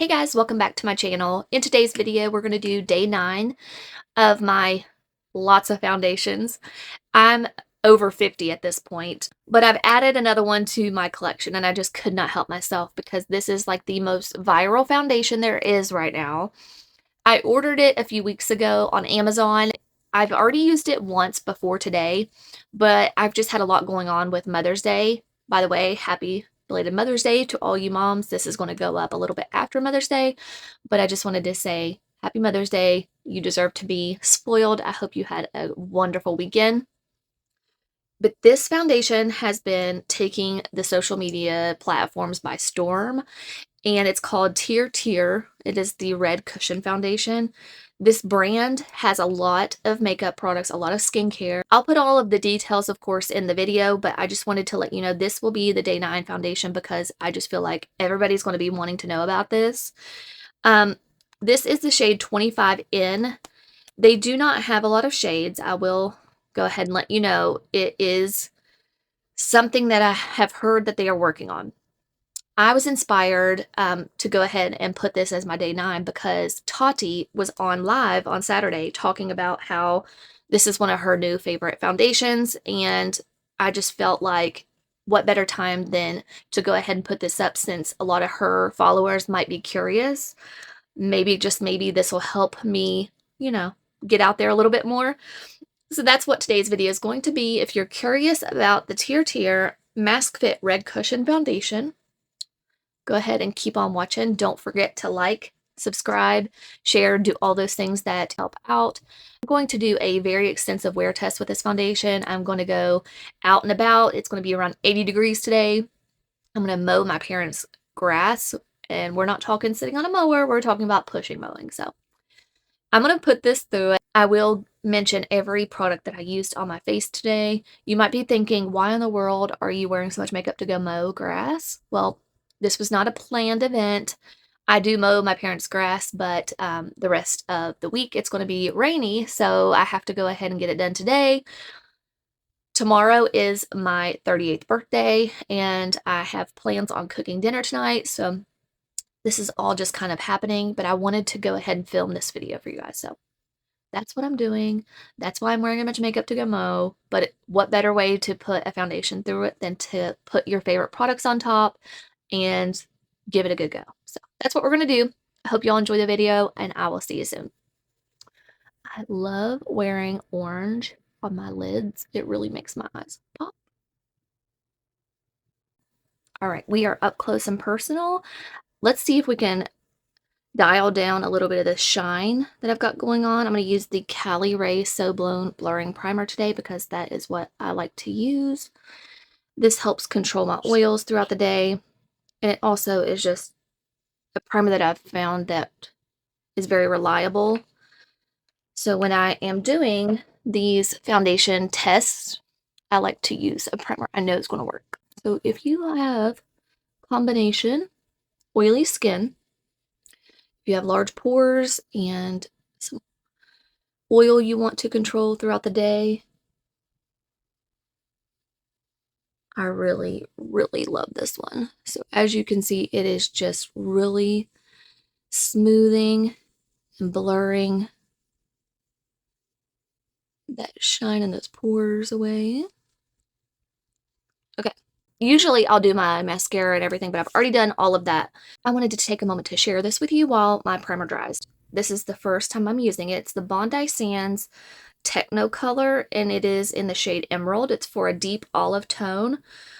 Hey guys, welcome back to my channel. In today's video, we're going to do day 9 of my lots of foundations. I'm over 50 at this point, but I've added another one to my collection and I just could not help myself because this is like the most viral foundation there is right now. I ordered it a few weeks ago on Amazon. I've already used it once before today, but I've just had a lot going on with Mother's Day. By the way, happy belated Mother's Day to all you moms. This is going to go up a little bit after Mother's Day, but I just wanted to say happy Mother's Day. You deserve to be spoiled. I hope you had a wonderful weekend. But this foundation has been taking the social media platforms by storm, and it's called TirTir. It is the red cushion foundation. This brand has a lot of makeup products, a lot of skincare. I'll put all of the details, of course, in the video, but I just wanted to let you know this will be the day 9 foundation because I just feel like everybody's going to be wanting to know about this. This is the shade 25N. They do not have a lot of shades. I will go ahead and let you know it is something that I have heard that they are working on. I was inspired to go ahead and put this as my day 9 because Tati was on live on Saturday talking about how this is one of her new favorite foundations, and I just felt like what better time than to go ahead and put this up since a lot of her followers might be curious. Maybe, just maybe, this will help me, get out there a little bit more. So that's what today's video is going to be. If you're curious about the TirTir Mask Fit Red Cushion Foundation, go ahead and keep on watching. Don't forget to like, subscribe, share, do all those things that help out. I'm going to do a very extensive wear test with this foundation. I'm going to go out and about. It's going to be around 80 degrees today. I'm going to mow my parents' grass, and we're not talking sitting on a mower. We're talking about pushing mowing. So I'm going to put this through it. I will mention every product that I used on my face today. You might be thinking, why in the world are you wearing so much makeup to go mow grass? Well, this was not a planned event. I do mow my parents' grass, but the rest of the week it's going to be rainy, so I have to go ahead and get it done today. Tomorrow is my 38th birthday, and I have plans on cooking dinner tonight, so this is all just kind of happening, but I wanted to go ahead and film this video for you guys, so that's what I'm doing. That's why I'm wearing a bunch of makeup to go mow, but what better way to put a foundation through it than to put your favorite products on top and give it a good go. So that's what we're going to do. I hope y'all enjoy the video, and I will see you soon. I love wearing orange on my lids. It really makes my eyes pop. All right, we are up close and personal. Let's see if we can dial down a little bit of the shine that I've got going on. I'm going to use the Caliray So Blown Blurring Primer today because that is what I like to use. This helps control my oils throughout the day. And it also is just a primer that I've found that is very reliable. So when I am doing these foundation tests, I like to use a primer I know is going to work. So if you have combination oily skin, if you have large pores and some oil you want to control throughout the day, I really, really love this one. So as you can see, it is just really smoothing and blurring that shine in those pores away. Okay. Usually I'll do my mascara and everything, but I've already done all of that. I wanted to take a moment to share this with you while my primer dries. This is the first time I'm using it. It's the Bondi Sands Technicolor, and it is in the shade Emerald. It's for a deep olive tone.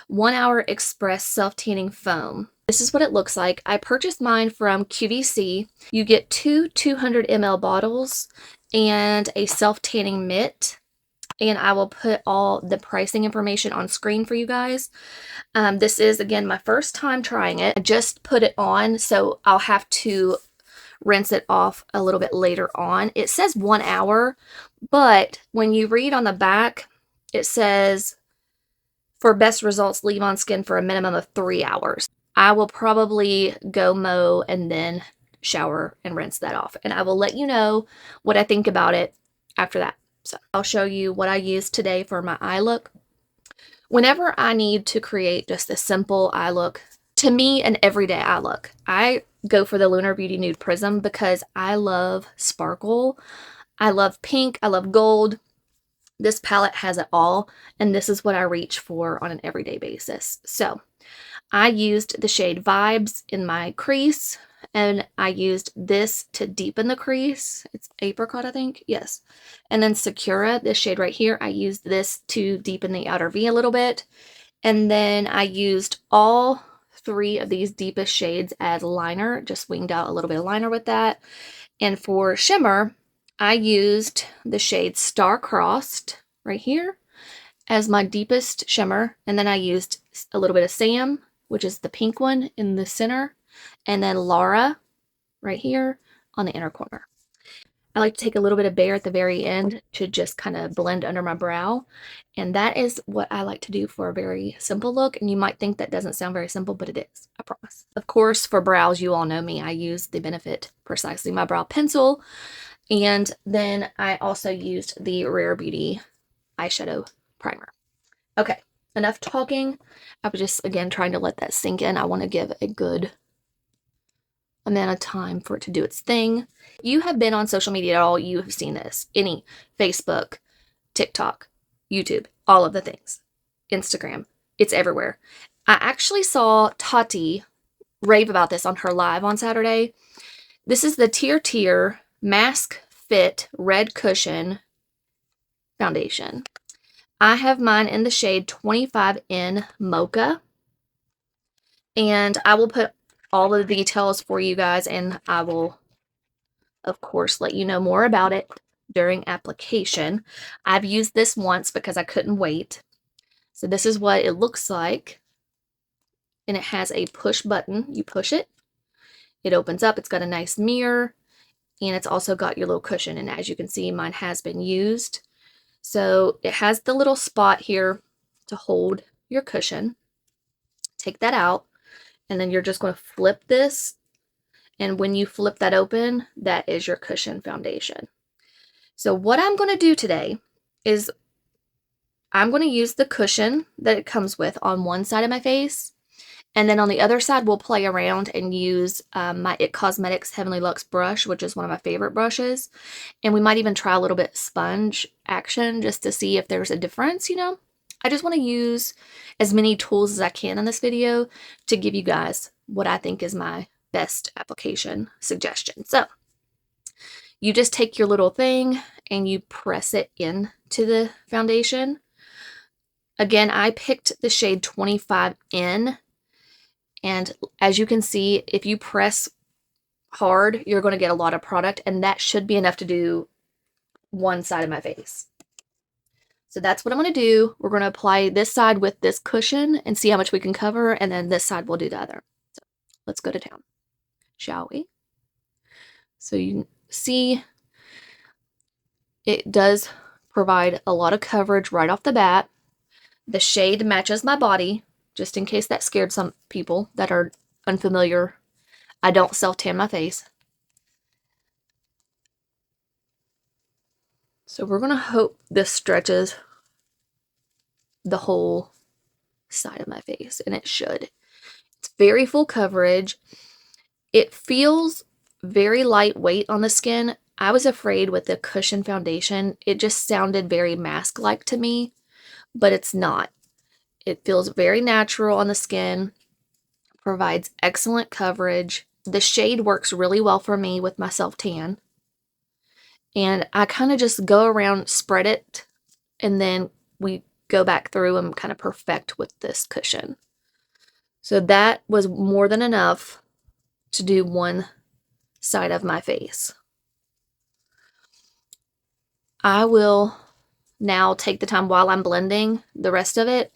1 Hour Express Self-Tanning Foam. This is what it looks like. I purchased mine from QVC. You get 2 200 ml bottles and a self-tanning mitt. And I will put all the pricing information on screen for you guys. This is, again, my first time trying it. I just put it on, so I'll have to rinse it off a little bit later on. It says 1 hour, but when you read on the back, it says, for best results, leave on skin for a minimum of 3 hours. I will probably go mow and then shower and rinse that off. And I will let you know what I think about it after that. So I'll show you what I used today for my eye look. Whenever I need to create just a simple eye look, to me, an everyday eye look, I go for the Lunar Beauty Nude Prism because I love sparkle. I love pink. I love gold. This palette has it all, and this is what I reach for on an everyday basis. So I used the shade Vibes in my crease, and I used this to deepen the crease. It's Apricot, I think. Yes. And then Sakura, this shade right here, I used this to deepen the outer V a little bit. And then I used all 3 of these deepest shades as liner, just winged out a little bit of liner with that. And for shimmer, I used the shade Star-Crossed right here as my deepest shimmer. And then I used a little bit of Sam, which is the pink one in the center. And then Laura right here on the inner corner. I like to take a little bit of Bare at the very end to just kind of blend under my brow. And that is what I like to do for a very simple look. And you might think that doesn't sound very simple, but it is, I promise. Of course, for brows, you all know me. I use the Benefit Precisely My Brow Pencil. And then I also used the Rare Beauty eyeshadow primer. Okay, enough talking. I was just, again, trying to let that sink in. I want to give a good amount of time for it to do its thing. You have been on social media at all, you have seen this. Any Facebook, TikTok, YouTube, all of the things. Instagram, it's everywhere. I actually saw Tati rave about this on her live on Saturday. This is the TirTir Mask Fit Red Cushion Foundation. I have mine in the shade 25 in Mocha. And I will put all the details for you guys, and I will, of course, let you know more about it during application. I've used this once because I couldn't wait. So this is what it looks like. And it has a push button. You push it. It opens up. It's got a nice mirror. And it's also got your little cushion. And as you can see, mine has been used. So it has the little spot here to hold your cushion. Take that out. And then you're just going to flip this. And when you flip that open, that is your cushion foundation. So what I'm going to do today is I'm going to use the cushion that it comes with on one side of my face. And then on the other side, we'll play around and use my IT Cosmetics Heavenly Luxe brush, which is one of my favorite brushes. And we might even try a little bit sponge action just to see if there's a difference, you know. I just want to use as many tools as I can in this video to give you guys what I think is my best application suggestion. So you just take your little thing and you press it into the foundation. Again, I picked the shade 25 in. And as you can see, if you press hard, you're going to get a lot of product. And that should be enough to do one side of my face. So that's what I'm going to do. We're going to apply this side with this cushion and see how much we can cover. And then this side we'll do the other. So let's go to town, shall we? So you can see it does provide a lot of coverage right off the bat. The shade matches my body, just in case that scared some people that are unfamiliar. I don't self-tan my face. So we're going to hope this stretches the whole side of my face, and it should. It's very full coverage. It feels very lightweight on the skin. I was afraid with the cushion foundation. It just sounded very mask-like to me, but it's not. It feels very natural on the skin, provides excellent coverage. The shade works really well for me with my self-tan. And I kind of just go around, spread it, and then we go back through and kind of perfect with this cushion. So that was more than enough to do one side of my face. I will now take the time while I'm blending the rest of it.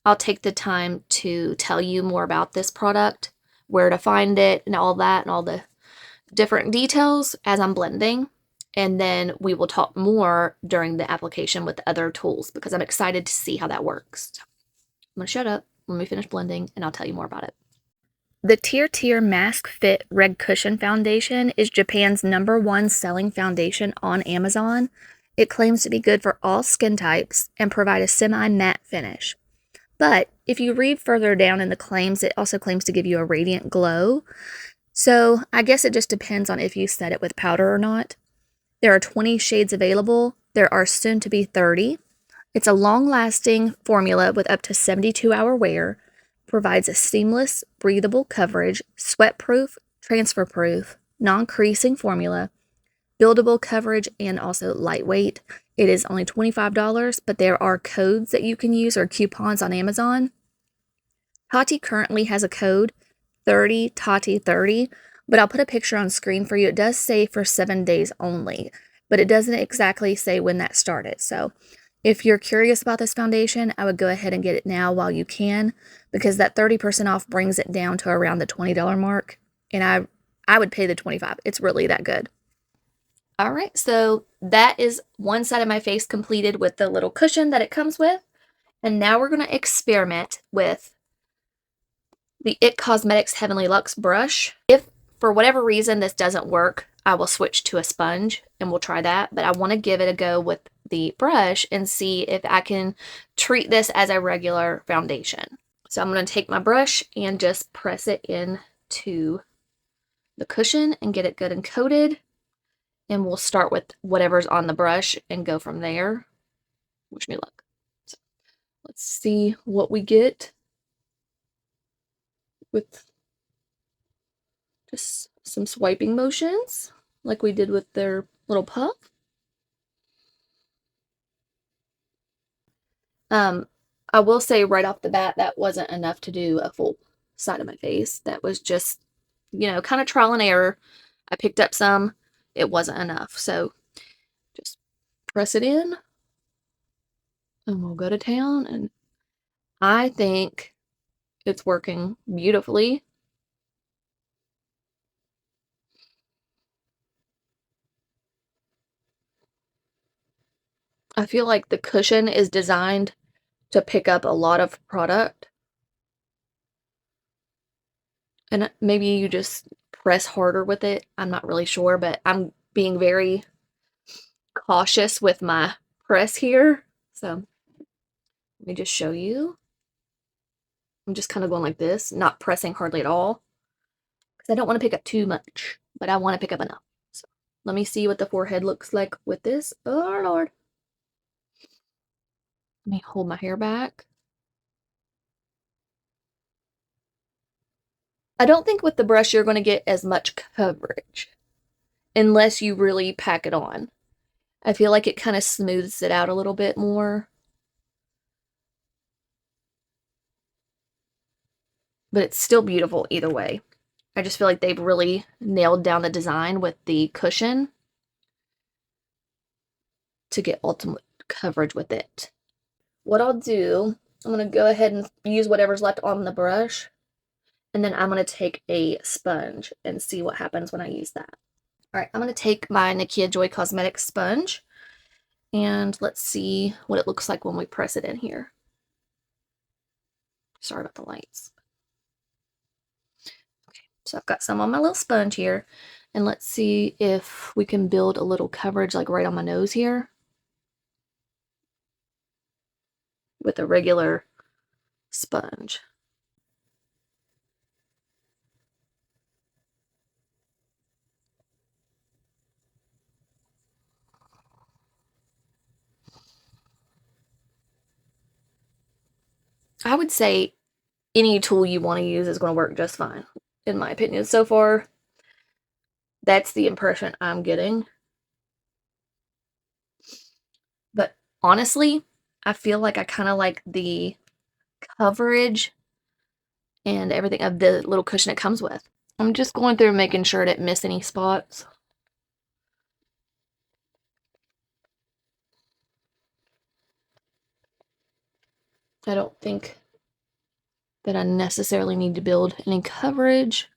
I'll take the time to tell you more about this product, where to find it, and all that, and all the different details as I'm blending. And then we will talk more during the application with other tools because I'm excited to see how that works. So I'm going to shut up when we finish blending and I'll tell you more about it. The TirTir Mask Fit Red Cushion Foundation is Japan's #1 selling foundation on Amazon. It claims to be good for all skin types and provide a semi-matte finish. But if you read further down in the claims, it also claims to give you a radiant glow. So I guess it just depends on if you set it with powder or not. There are 20 shades available. There are soon to be 30. It's a long-lasting formula with up to 72-hour wear, provides a seamless, breathable coverage, sweat-proof, transfer-proof, non-creasing formula, buildable coverage, and also lightweight. It is only $25, but there are codes that you can use or coupons on Amazon. Tati currently has a code, 30 Tati 30, but I'll put a picture on screen for you. It does say for 7 days only, but it doesn't exactly say when that started. So if you're curious about this foundation, I would go ahead and get it now while you can, because that 30% off brings it down to around the $20 mark, and I would pay the $25. It's really that good. All right, so that is one side of my face completed with the little cushion that it comes with, and now we're going to experiment with the IT Cosmetics Heavenly Luxe brush. If for whatever reason this doesn't work, I will switch to a sponge and we'll try that. But I want to give it a go with the brush and see if I can treat this as a regular foundation. So I'm going to take my brush and just press it into the cushion and get it good and coated. And we'll start with whatever's on the brush and go from there. Wish me luck. So let's see what we get with just some swiping motions like we did with their little puff. I will say right off the bat, that wasn't enough to do a full side of my face. That was just, you know, kind of trial and error. I picked up some. It wasn't enough. So just press it in and we'll go to town. And I think it's working beautifully. I feel like the cushion is designed to pick up a lot of product. And maybe you just press harder with it. I'm not really sure, but I'm being very cautious with my press here. So let me just show you. I'm just kind of going like this, not pressing hardly at all, because I don't want to pick up too much, but I want to pick up enough. So let me see what the forehead looks like with this. Oh, Lord. Let me hold my hair back. I don't think with the brush you're going to get as much coverage unless you really pack it on. I feel like it kind of smooths it out a little bit more. But it's still beautiful either way. I just feel like they've really nailed down the design with the cushion to get ultimate coverage with it. What I'll do, I'm going to go ahead and use whatever's left on the brush, and then I'm going to take a sponge and see what happens when I use that. All right, I'm going to take my Nakia Joy Cosmetics sponge, and let's see what it looks like when we press it in here. Sorry about the lights. Okay, so I've got some on my little sponge here, and let's see if we can build a little coverage like right on my nose here with a regular sponge. I would say any tool you want to use is going to work just fine, in my opinion. So far, that's the impression I'm getting. But honestly, I feel like I kind of like the coverage and everything of the little cushion it comes with. I'm just going through making sure I didn't miss any spots. I don't think that I necessarily need to build any coverage.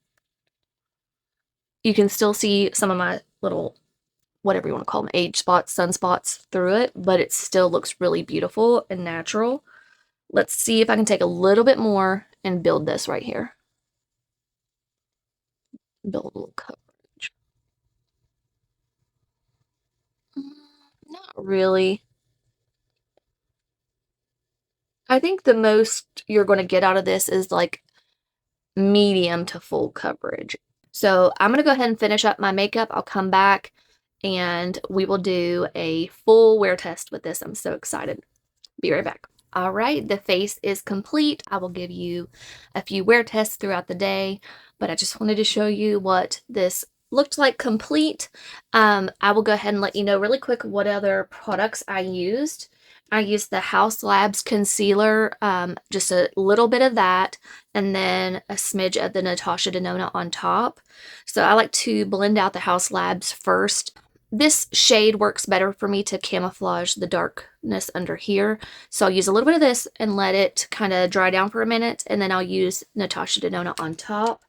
You can still see some of my little, whatever you want to call them, age spots, sunspots through it, but it still looks really beautiful and natural. Let's see if I can take a little bit more and build this right here. Build a little coverage. Not really. I think the most you're going to get out of this is like medium to full coverage. So I'm going to go ahead and finish up my makeup. I'll come back and we will do a full wear test with this. I'm so excited. Be right back. All right, the face is complete. I will give you a few wear tests throughout the day, but I just wanted to show you what this looked like complete. I will go ahead and let you know really quick what other products I used. I used the Haus Labs concealer, just a little bit of that, and then a smidge of the Natasha Denona on top. So I like to blend out the Haus Labs first. This shade works better for me to camouflage the darkness under here. So I'll use a little bit of this and let it kind of dry down for a minute, and then I'll use Natasha Denona on top.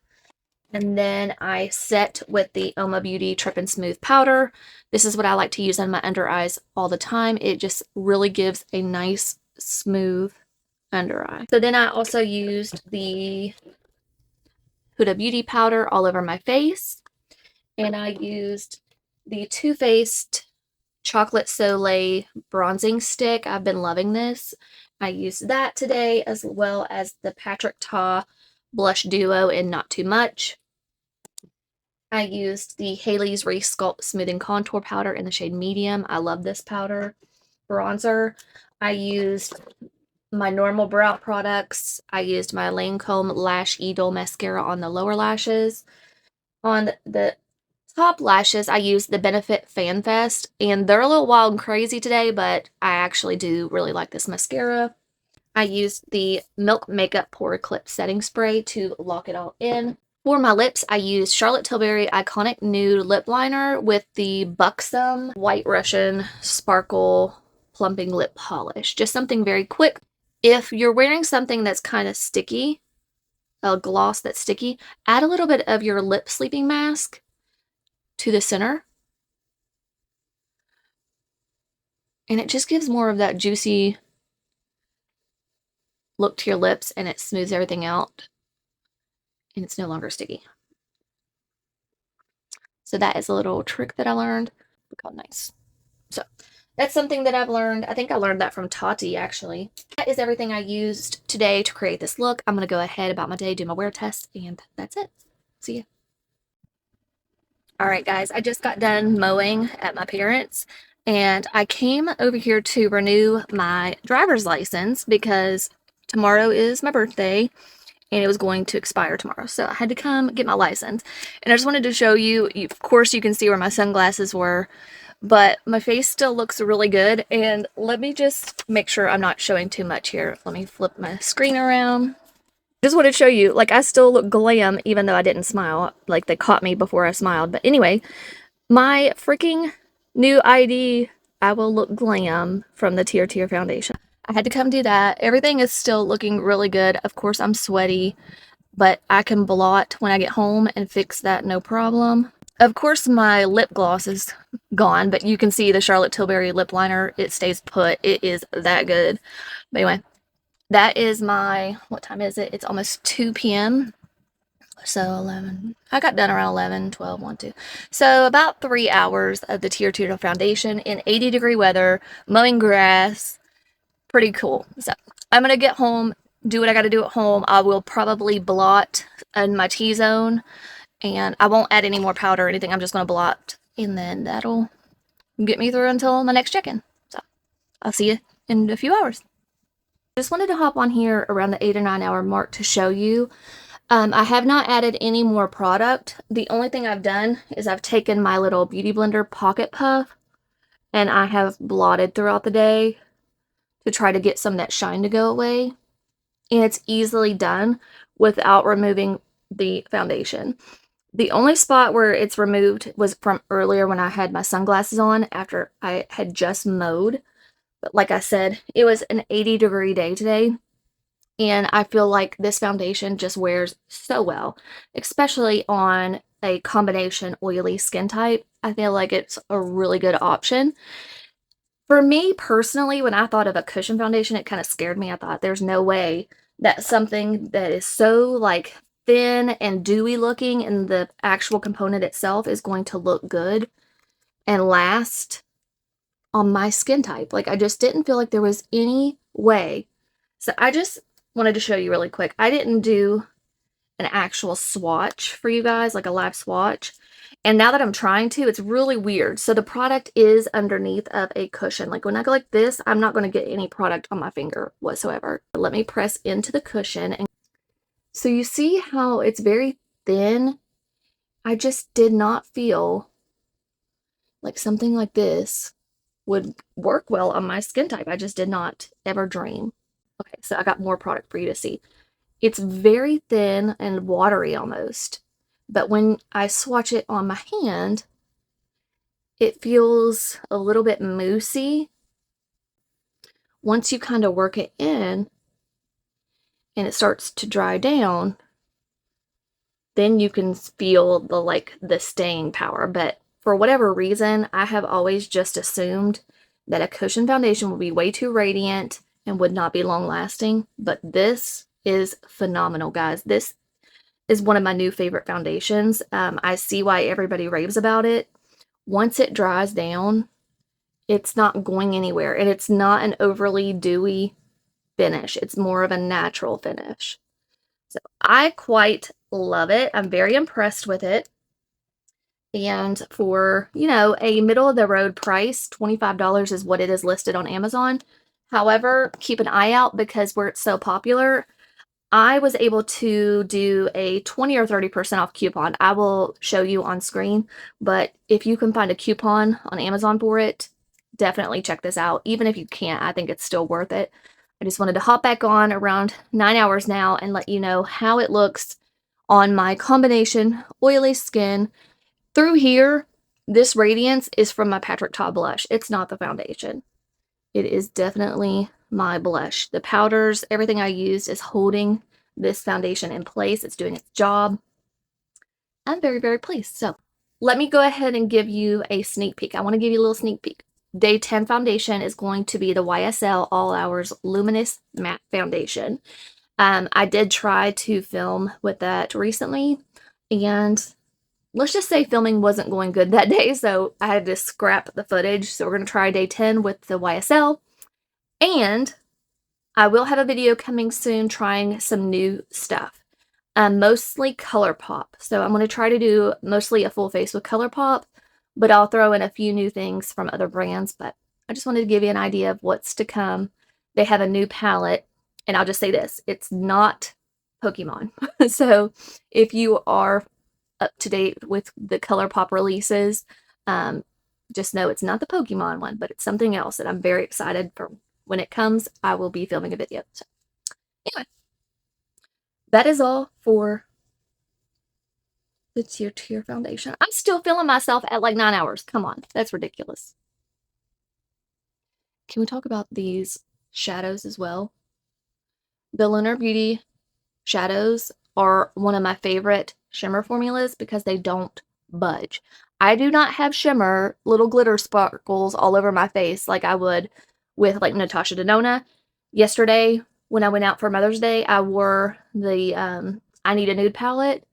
And then I set with the Uoma Beauty Trippin Smooth Powder. This is what I like to use on my under eyes all the time. It just really gives a nice, smooth under eye. So then I also used the Huda Beauty Powder all over my face. And I used the Too Faced Chocolate Soleil Bronzing Stick. I've been loving this. I used that today, as well as the Patrick Ta Blush Duo in Not Too Much. I used the Haley's Resculpt Smoothing Contour Powder in the shade Medium. I love this powder. Bronzer. I used my normal brow products. I used my Lancome Lash Idole Mascara on the lower lashes. On the top lashes, I used the Benefit Fan Fest, and they're a little wild and crazy today, but I actually do really like this mascara. I used the Milk Makeup Pore Eclipse Setting Spray to lock it all in. For my lips, I used Charlotte Tilbury Iconic Nude Lip Liner with the Buxom White Russian Sparkle Plumping Lip Polish. Just something very quick. If you're wearing something that's kind of sticky, a gloss that's sticky, add a little bit of your lip sleeping mask to the center. And it just gives more of that juicy look to your lips, and it smooths everything out. And it's no longer sticky. So that is a little trick that I learned. Look how nice. So that's something that I've learned. I think I learned that from Tati, actually. That is everything I used today to create this look. I'm going to go ahead about my day, do my wear test, and that's it. See ya. All right, guys, I just got done mowing at my parents', and I came over here to renew my driver's license because tomorrow is my birthday, and it was going to expire tomorrow. So I had to come get my license. And I just wanted to show you, of course, you can see where my sunglasses were, but my face still looks really good. And let me just make sure I'm not showing too much here. Let me flip my screen around. Just wanted to show you, like, I still look glam even though I didn't smile. Like, they caught me before I smiled. But anyway, my freaking new ID, I will look glam, from the TirTir foundation. I had to come do that. Everything is still looking really good. Of course, I'm sweaty, but I can blot when I get home and fix that no problem. Of course, my lip gloss is gone, but you can see the Charlotte Tilbury lip liner. It stays put. It is that good. But anyway, that is my, what time is it? It's almost 2 p.m. So 11, I got done around 11, 12, 1, 2. So about 3 hours of the TirTir foundation in 80-degree weather, mowing grass. Pretty cool. So I'm going to get home, do what I got to do at home. I will probably blot in my T-zone, and I won't add any more powder or anything. I'm just going to blot, and then that'll get me through until my next check-in. So I'll see you in a few hours. Just wanted to hop on here around the 8 or 9 hour mark to show you. I have not added any more product. The only thing I've done is I've taken my little Beauty Blender Pocket Puff and I have blotted throughout the day to try to get some of that shine to go away. And it's easily done without removing the foundation. The only spot where it's removed was from earlier when I had my sunglasses on after I had just mowed. But like I said, it was an 80-degree day today. And I feel like this foundation just wears so well, especially on a combination oily skin type. I feel like it's a really good option. For me personally, when I thought of a cushion foundation, it kind of scared me. I thought there's no way that something that is so like thin and dewy looking and the actual component itself is going to look good and last on my skin type. Like, I just didn't feel like there was any way. So I just wanted to show you really quick. I didn't do an actual swatch for you guys, like a live swatch. And now that I'm trying to, it's really weird. So the product is underneath of a cushion. Like when I go like this, I'm not going to get any product on my finger whatsoever. But let me press into the cushion. And so you see how it's very thin? I just did not feel like something like this would work well on my skin type. I just did not ever dream. Okay, so I got more product for you to see. It's very thin and watery almost, but when I swatch it on my hand, it feels a little bit moussey. Once you kind of work it in and it starts to dry down, then you can feel the staying power. But for whatever reason, I have always just assumed that a cushion foundation would be way too radiant and would not be long lasting, but this is phenomenal, guys. This is one of my new favorite foundations. I see why everybody raves about it. Once it dries down, it's not going anywhere, and it's not an overly dewy finish. It's more of a natural finish. So I quite love it. I'm very impressed with it. And for, you know, a middle of the road price, $25 is what it is listed on Amazon. However, keep an eye out because where it's so popular, I was able to do a 20 or 30% off coupon. I will show you on screen, but if you can find a coupon on Amazon for it, definitely check this out. Even if you can't, I think it's still worth it. I just wanted to hop back on around 9 hours now and let you know how it looks on my combination oily skin. Through here, this radiance is from my Patrick Ta blush. It's not the foundation. It is definitely my blush. The powders, everything I used is holding this foundation in place. It's doing its job. I'm very, very pleased. So let me go ahead and give you a sneak peek. I want to give you a little sneak peek. Day 10 foundation is going to be the YSL All Hours Luminous Matte Foundation. I did try to film with that recently, and let's just say filming wasn't going good that day, so I had to scrap the footage. So we're going to try day 10 with the YSL, and I will have a video coming soon trying some new stuff. Mostly ColourPop. So I'm going to try to do mostly a full face with ColourPop, but I'll throw in a few new things from other brands. But I just wanted to give you an idea of what's to come. They have a new palette, and I'll just say this. It's not Pokemon. So if you are up to date with the ColourPop releases, just know it's not the Pokemon one, but it's something else that I'm very excited for. When it comes, I will be filming a video. So anyway, that is all for the TirTir foundation. I'm still feeling myself at like 9 hours. Come on, that's ridiculous. Can we talk about these shadows as well? The Lunar Beauty shadows are one of my favorite shimmer formulas because they don't budge. I do not have shimmer, little glitter sparkles all over my face like I would with like Natasha Denona. Yesterday, when I went out for Mother's Day, I wore the I Need a Nude palette,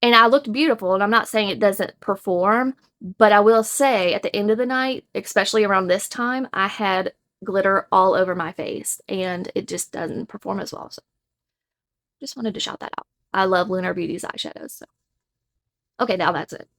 and I looked beautiful, and I'm not saying it doesn't perform, but I will say at the end of the night, especially around this time, I had glitter all over my face, and it just doesn't perform as well. So just wanted to shout that out. I love Lunar Beauty's eyeshadows. So. Okay, now that's it.